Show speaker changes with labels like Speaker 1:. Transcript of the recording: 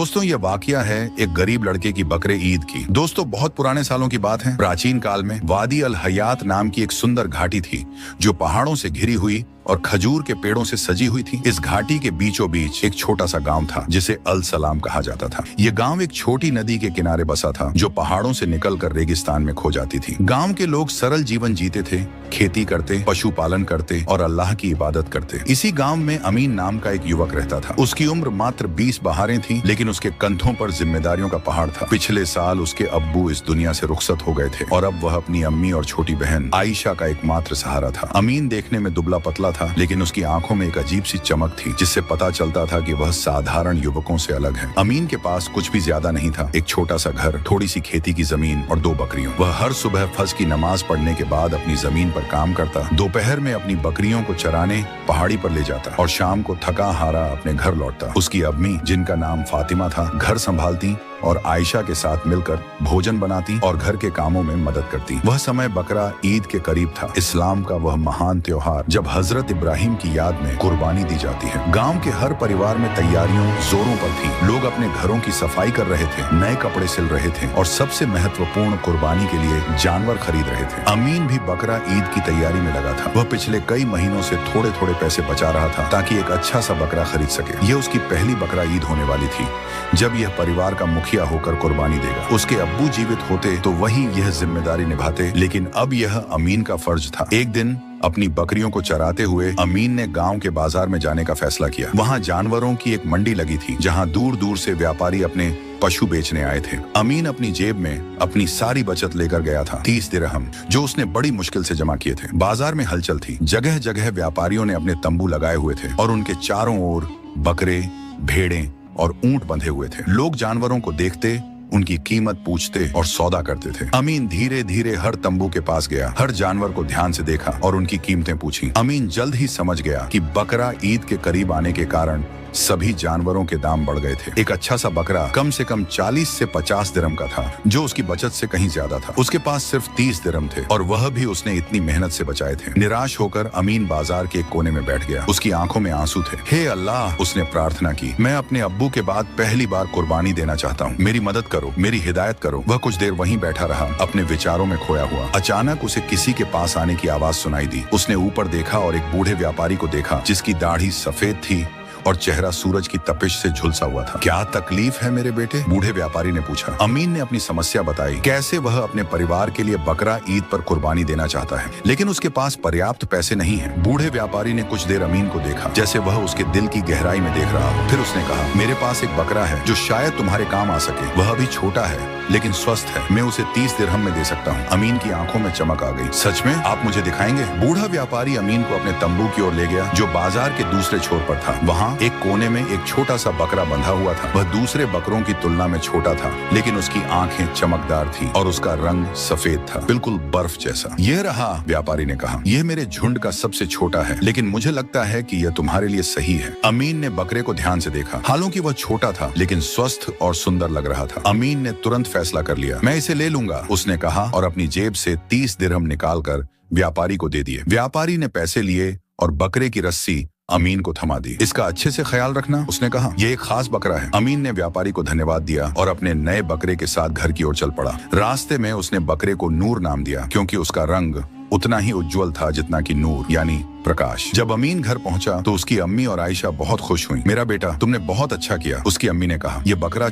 Speaker 1: दोस्तों ये वाकया है एक गरीब लड़के की बकरे ईद की। दोस्तों बहुत पुराने सालों की बात है। प्राचीन काल में वादी अल हयात नाम की एक सुंदर घाटी थी जो पहाड़ों से घिरी हुई और खजूर के पेड़ों से सजी हुई थी। इस घाटी के बीचों बीच एक छोटा सा गांव था जिसे अल सलाम कहा जाता था। ये गांव एक छोटी नदी के किनारे बसा था जो पहाड़ों से निकलकर रेगिस्तान में खो जाती थी। गांव के लोग सरल जीवन जीते थे, खेती करते, पशुपालन करते और अल्लाह की इबादत करते। इसी गांव में अमीन नाम का एक युवक रहता था। उसकी उम्र मात्र 20 बहारें थी, लेकिन उसके कंधों पर जिम्मेदारियों का पहाड़ था। पिछले साल उसके अब्बू इस दुनिया से रुखसत हो गए थे और अब वह अपनी अम्मी और छोटी बहन आयशा का एकमात्र सहारा था। अमीन देखने में दुबला पतला था, लेकिन उसकी आंखों में एक अजीब सी चमक थी जिससे पता चलता था कि वह साधारण युवकों से अलग है। अमीन के पास कुछ भी ज्यादा नहीं था। एक छोटा सा घर, थोड़ी सी खेती की जमीन और 2 बकरियों। वह हर सुबह फज की नमाज पढ़ने के बाद अपनी जमीन पर काम करता, दोपहर में अपनी बकरियों को चराने पहाड़ी पर ले जाता और शाम को थका हारा अपने घर लौटता। उसकी अम्मी, जिनका नाम फातिमा था, घर संभालती और आयशा के साथ मिलकर भोजन बनाती और घर के कामों में मदद करती। वह समय बकरा ईद के करीब था, इस्लाम का वह महान त्योहार जब हजरत इब्राहिम की याद में कुर्बानी दी जाती है। गांव के हर परिवार में तैयारियों जोरों पर थी। लोग अपने घरों की सफाई कर रहे थे, नए कपड़े सिल रहे थे और सबसे महत्वपूर्ण कुर्बानी के लिए जानवर खरीद रहे थे। अमीन भी बकरा ईद की तैयारी में लगा था। वह पिछले कई महीनों से थोड़े थोड़े पैसे बचा रहा था ताकि एक अच्छा सा बकरा खरीद सके। यह उसकी पहली बकरा ईद होने वाली थी जब यह परिवार का मुखिया होकर कुर्बानी देगा। उसके अब्बू जीवित होते तो वही यह जिम्मेदारी निभाते, लेकिन अब यह अमीन का फर्ज था। एक दिन अपनी बकरियों को चराते हुए अमीन ने गांव के बाजार में जाने का फैसला किया। वहां जानवरों की एक मंडी लगी थी जहां दूर दूर से व्यापारी अपने पशु बेचने आए थे। अमीन अपनी जेब में अपनी सारी बचत लेकर गया था, 30 दिरहम, जो उसने बड़ी मुश्किल से जमा किए थे। बाजार में हलचल थी। जगह जगह व्यापारियों ने अपने तंबू लगाए हुए थे और उनके चारों ओर बकरे, भेड़ें और ऊंट बंधे हुए थे। लोग जानवरों को देखते, उनकी कीमत पूछते और सौदा करते थे। अमीन धीरे धीरे हर तंबू के पास गया, हर जानवर को ध्यान से देखा और उनकी कीमतें पूछी। अमीन जल्द ही समझ गया कि बकरा ईद के करीब आने के कारण सभी जानवरों के दाम बढ़ गए थे। एक अच्छा सा बकरा कम से कम 40 से 50 दिरहम का था, जो उसकी बचत से कहीं ज्यादा था। उसके पास सिर्फ 30 दिरहम थे और वह भी उसने इतनी मेहनत से बचाए थे। निराश होकर अमीन बाजार के एक कोने में बैठ गया। उसकी आंखों में आंसू थे। हे अल्लाह, उसने प्रार्थना की, मैं अपने अब्बू के बाद पहली बार कुर्बानी देना चाहता हूँ। मेरी मदद करो, मेरी हिदायत करो। वह कुछ देर वहीं बैठा रहा, अपने विचारों में खोया हुआ। अचानक उसे किसी के पास आने की आवाज सुनाई दी। उसने ऊपर देखा और एक बूढ़े व्यापारी को देखा जिसकी दाढ़ी सफेद थी और चेहरा सूरज की तपिश से झुलसा हुआ था। क्या तकलीफ है मेरे बेटे? बूढ़े व्यापारी ने पूछा। अमीन ने अपनी समस्या बताई, कैसे वह अपने परिवार के लिए बकरा ईद पर कुर्बानी देना चाहता है, लेकिन उसके पास पर्याप्त पैसे नहीं हैं। बूढ़े व्यापारी ने कुछ देर अमीन को देखा, जैसे वह उसके दिल की गहराई में देख रहा हो। फिर उसने कहा, मेरे पास एक बकरा है जो शायद तुम्हारे काम आ सके। वह अभी छोटा है लेकिन स्वस्थ है। मैं उसे 30 दिरहम में दे सकता हूँ। अमीन की आंखों में चमक आ गई। सच में? आप मुझे दिखाएंगे? बूढ़ा व्यापारी अमीन को अपने तंबू की ओर ले गया जो बाजार के दूसरे छोर पर था। वहाँ एक कोने में एक छोटा सा बकरा बंधा हुआ था। वह दूसरे बकरों की तुलना में छोटा था, लेकिन उसकी आंखें चमकदार थी और उसका रंग सफेद था, बिल्कुल बर्फ जैसा। यह रहा, व्यापारी ने कहा, यह मेरे झुंड का सबसे छोटा है, लेकिन मुझे लगता है कि यह तुम्हारे लिए सही है। अमीन ने बकरे को ध्यान से देखा। हालांकि वह छोटा था, लेकिन स्वस्थ और सुंदर लग रहा था। अमीन ने तुरंत फैसला कर लिया, मैं इसे ले लूंगा, उसने कहा और अपनी जेब से 30 दिरहम निकालकर व्यापारी को दे दिए। व्यापारी ने पैसे लिए और बकरे की रस्सी अमीन को थमा दी। इसका अच्छे से ख्याल रखना, उसने कहा, यह एक खास बकरा है। अमीन ने व्यापारी को धन्यवाद दिया और अपने नए बकरे के साथ घर की ओर चल पड़ा। रास्ते में उसने बकरे को नूर नाम दिया क्योंकि उसका रंग उतना ही उज्जवल था जितना कि नूर यानी प्रकाश। जब अमीन घर पहुंचा तो उसकी अम्मी और आयशा बहुत खुश हुई। मेरा बेटा, तुमने बहुत अच्छा किया, उसकी अम्मी ने कहा। यह बकरा